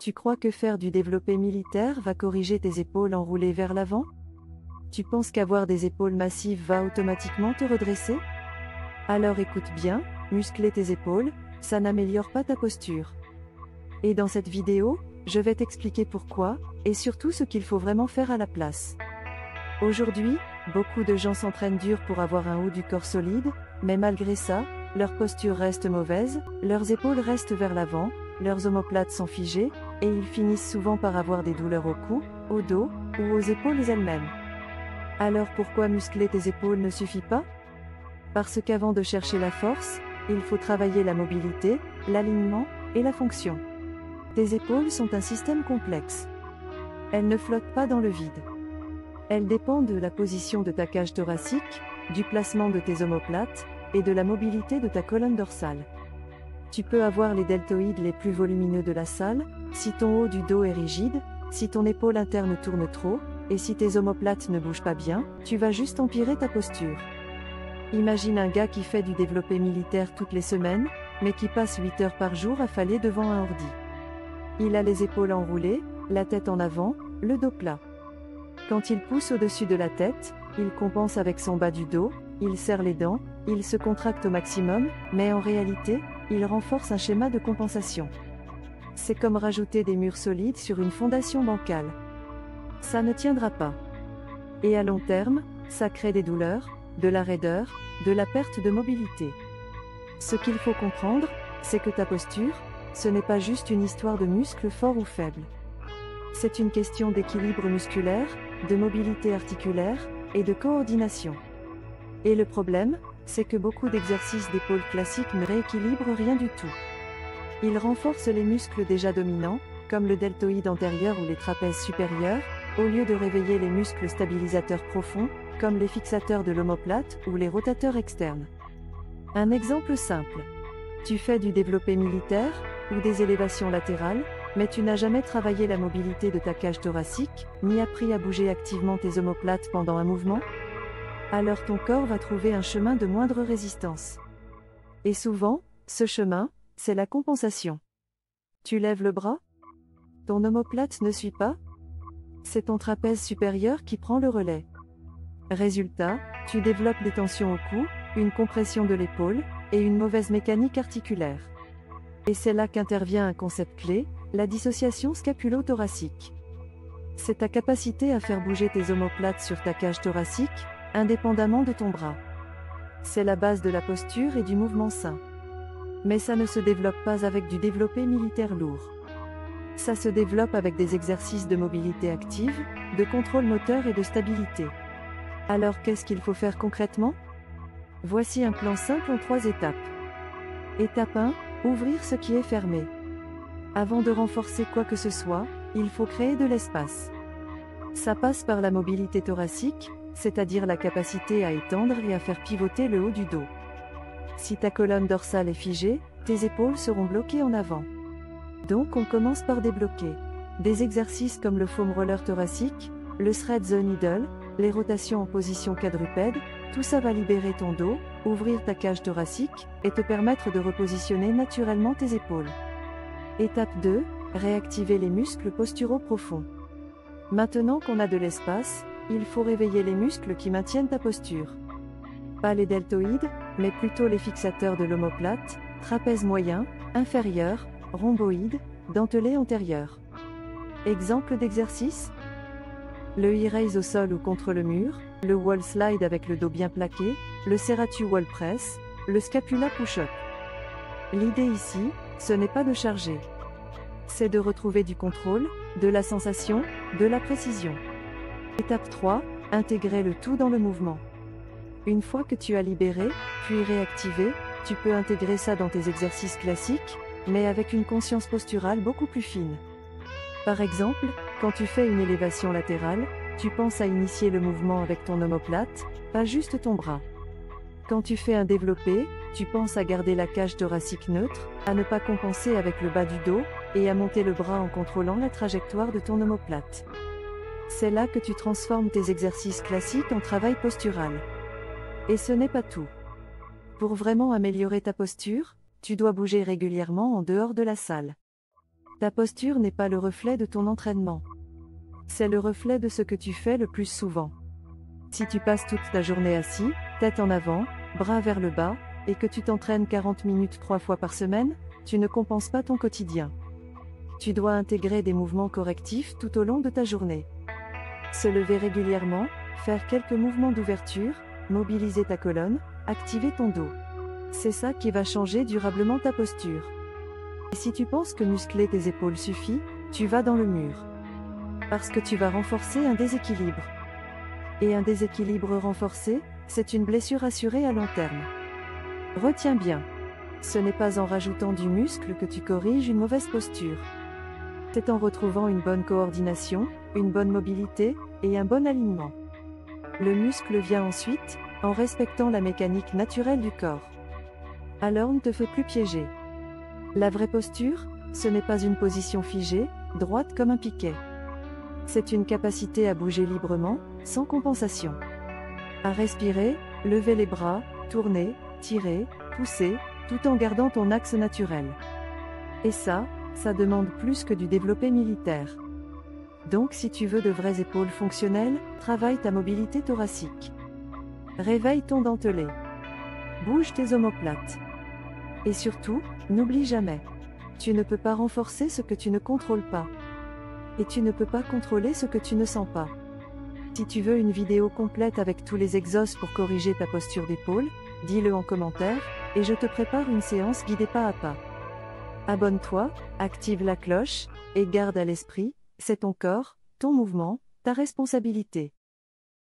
Tu crois que faire du développé militaire va corriger tes épaules enroulées vers l'avant? Tu penses qu'avoir des épaules massives va automatiquement te redresser? Alors écoute bien, muscler tes épaules, ça n'améliore pas ta posture. Et dans cette vidéo, je vais t'expliquer pourquoi, et surtout ce qu'il faut vraiment faire à la place. Aujourd'hui, beaucoup de gens s'entraînent dur pour avoir un haut du corps solide, mais malgré ça, leur posture reste mauvaise, leurs épaules restent vers l'avant, leurs omoplates sont figées, et ils finissent souvent par avoir des douleurs au cou, au dos, ou aux épaules elles-mêmes. Alors pourquoi muscler tes épaules ne suffit pas? Parce qu'avant de chercher la force, il faut travailler la mobilité, l'alignement, et la fonction. Tes épaules sont un système complexe. Elles ne flottent pas dans le vide. Elles dépendent de la position de ta cage thoracique, du placement de tes omoplates, et de la mobilité de ta colonne dorsale. Tu peux avoir les deltoïdes les plus volumineux de la salle, si ton haut du dos est rigide, si ton épaule interne tourne trop, et si tes omoplates ne bougent pas bien, tu vas juste empirer ta posture. Imagine un gars qui fait du développé militaire toutes les semaines, mais qui passe 8 heures par jour affalé devant un ordi. Il a les épaules enroulées, la tête en avant, le dos plat. Quand il pousse au-dessus de la tête, il compense avec son bas du dos, il serre les dents, il se contracte au maximum, mais en réalité, il renforce un schéma de compensation. C'est comme rajouter des murs solides sur une fondation bancale. Ça ne tiendra pas. Et à long terme, ça crée des douleurs, de la raideur, de la perte de mobilité. Ce qu'il faut comprendre, c'est que ta posture, ce n'est pas juste une histoire de muscles forts ou faibles. C'est une question d'équilibre musculaire, de mobilité articulaire, et de coordination. Et le problème, c'est que beaucoup d'exercices d'épaule classiques ne rééquilibrent rien du tout. Ils renforcent les muscles déjà dominants, comme le deltoïde antérieur ou les trapèzes supérieurs, au lieu de réveiller les muscles stabilisateurs profonds, comme les fixateurs de l'omoplate ou les rotateurs externes. Un exemple simple. Tu fais du développé militaire, ou des élévations latérales, mais tu n'as jamais travaillé la mobilité de ta cage thoracique, ni appris à bouger activement tes omoplates pendant un mouvement? Alors ton corps va trouver un chemin de moindre résistance. Et souvent, ce chemin, c'est la compensation. Tu lèves le bras? Ton omoplate ne suit pas? C'est ton trapèze supérieur qui prend le relais. Résultat, tu développes des tensions au cou, une compression de l'épaule, et une mauvaise mécanique articulaire. Et c'est là qu'intervient un concept clé, la dissociation scapulo-thoracique. C'est ta capacité à faire bouger tes omoplates sur ta cage thoracique, indépendamment de ton bras. C'est la base de la posture et du mouvement sain. Mais ça ne se développe pas avec du développé militaire lourd. Ça se développe avec des exercices de mobilité active, de contrôle moteur et de stabilité. Alors qu'est-ce qu'il faut faire concrètement? Voici un plan simple en 3 étapes. Étape 1, ouvrir ce qui est fermé. Avant de renforcer quoi que ce soit, il faut créer de l'espace. Ça passe par la mobilité thoracique, c'est-à-dire la capacité à étendre et à faire pivoter le haut du dos. Si ta colonne dorsale est figée, tes épaules seront bloquées en avant. Donc on commence par débloquer. Des exercices comme le foam roller thoracique, le thread the needle, les rotations en position quadrupède, tout ça va libérer ton dos, ouvrir ta cage thoracique, et te permettre de repositionner naturellement tes épaules. Étape 2, réactiver les muscles posturaux profonds. Maintenant qu'on a de l'espace, il faut réveiller les muscles qui maintiennent ta posture. Pas les deltoïdes, mais plutôt les fixateurs de l'omoplate, trapèze moyen, inférieur, rhomboïde, dentelé antérieur. Exemple d'exercice? Le high raise au sol ou contre le mur, le wall slide avec le dos bien plaqué, le serratu wall press, le scapula push-up. L'idée ici, ce n'est pas de charger. C'est de retrouver du contrôle, de la sensation, de la précision. Étape 3, intégrer le tout dans le mouvement. Une fois que tu as libéré, puis réactivé, tu peux intégrer ça dans tes exercices classiques, mais avec une conscience posturale beaucoup plus fine. Par exemple, quand tu fais une élévation latérale, tu penses à initier le mouvement avec ton omoplate, pas juste ton bras. Quand tu fais un développé, tu penses à garder la cage thoracique neutre, à ne pas compenser avec le bas du dos, et à monter le bras en contrôlant la trajectoire de ton omoplate. C'est là que tu transformes tes exercices classiques en travail postural. Et ce n'est pas tout. Pour vraiment améliorer ta posture, tu dois bouger régulièrement en dehors de la salle. Ta posture n'est pas le reflet de ton entraînement. C'est le reflet de ce que tu fais le plus souvent. Si tu passes toute ta journée assis, tête en avant, bras vers le bas, et que tu t'entraînes 40 minutes 3 fois par semaine, tu ne compenses pas ton quotidien. Tu dois intégrer des mouvements correctifs tout au long de ta journée. Se lever régulièrement, faire quelques mouvements d'ouverture, mobiliser ta colonne, activer ton dos. C'est ça qui va changer durablement ta posture. Et si tu penses que muscler tes épaules suffit, tu vas dans le mur. Parce que tu vas renforcer un déséquilibre. Et un déséquilibre renforcé, c'est une blessure assurée à long terme. Retiens bien. Ce n'est pas en rajoutant du muscle que tu corriges une mauvaise posture. C'est en retrouvant une bonne coordination, une bonne mobilité, et un bon alignement. Le muscle vient ensuite, en respectant la mécanique naturelle du corps. Alors ne te fais plus piéger. La vraie posture, ce n'est pas une position figée, droite comme un piquet. C'est une capacité à bouger librement, sans compensation. À respirer, lever les bras, tourner, tirer, pousser, tout en gardant ton axe naturel. Et ça demande plus que du développé militaire. Donc si tu veux de vraies épaules fonctionnelles, travaille ta mobilité thoracique. Réveille ton dentelé. Bouge tes omoplates. Et surtout, n'oublie jamais. Tu ne peux pas renforcer ce que tu ne contrôles pas. Et tu ne peux pas contrôler ce que tu ne sens pas. Si tu veux une vidéo complète avec tous les exos pour corriger ta posture d'épaule, dis-le en commentaire, et je te prépare une séance guidée pas à pas. Abonne-toi, active la cloche, et garde à l'esprit, c'est ton corps, ton mouvement, ta responsabilité.